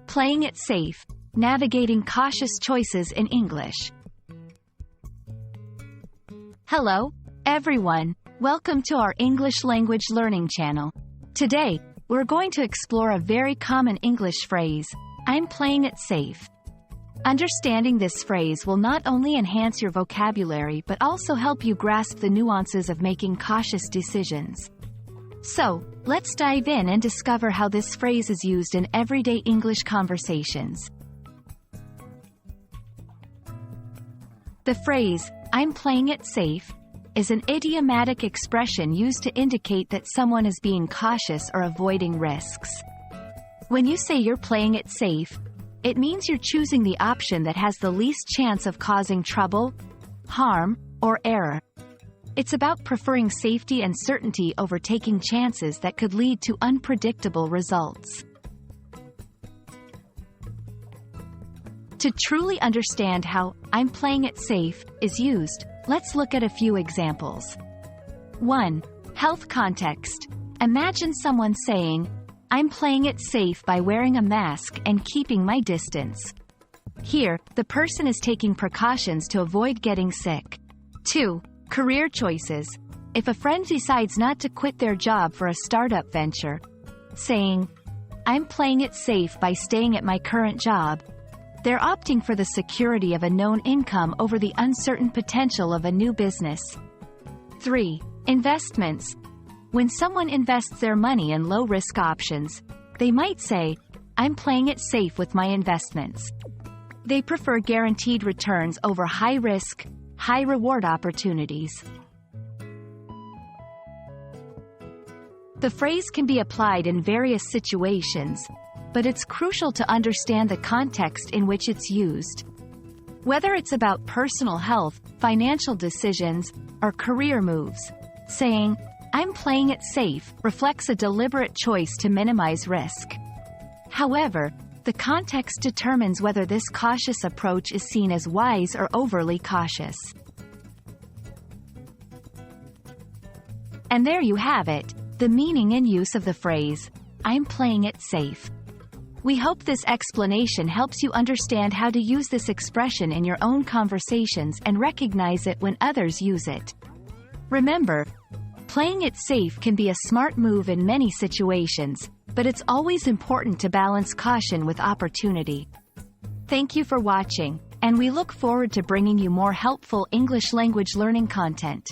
Playing it safe, navigating cautious choices in English. Hello, everyone. Welcome to our English language learning channel. Today, we're going to explore a very common English phrase, I'm playing it safe. Understanding this phrase will not only enhance your vocabulary but also help you grasp the nuances of making cautious decisions. So, let's dive in and discover how this phrase is used in everyday English conversations. The phrase, I'm playing it safe, is an idiomatic expression used to indicate that someone is being cautious or avoiding risks. When you say you're playing it safe, it means you're choosing the option that has the least chance of causing trouble, harm, or error. It's about preferring safety and certainty over taking chances that could lead to unpredictable results. To truly understand how I'm playing it safe is used, let's look at a few examples. 1. Health context. Imagine someone saying, I'm playing it safe by wearing a mask and keeping my distance. Here, the person is taking precautions to avoid getting sick. 2. Career choices. If a friend decides not to quit their job for a startup venture, saying, I'm playing it safe by staying at my current job, they're opting for the security of a known income over the uncertain potential of a new business. 3. Investments. When someone invests their money in low-risk options, they might say, I'm playing it safe with my investments. They prefer guaranteed returns over high-risk, high-reward opportunities. The phrase can be applied in various situations, but it's crucial to understand the context in which it's used. Whether it's about personal health, financial decisions, or career moves, saying, I'm playing it safe reflects a deliberate choice to minimize risk. However, the context determines whether this cautious approach is seen as wise or overly cautious. And there you have it, the meaning and use of the phrase, I'm playing it safe. We hope this explanation helps you understand how to use this expression in your own conversations and recognize it when others use it. Remember, playing it safe can be a smart move in many situations, but it's always important to balance caution with opportunity. Thank you for watching, and we look forward to bringing you more helpful English language learning content.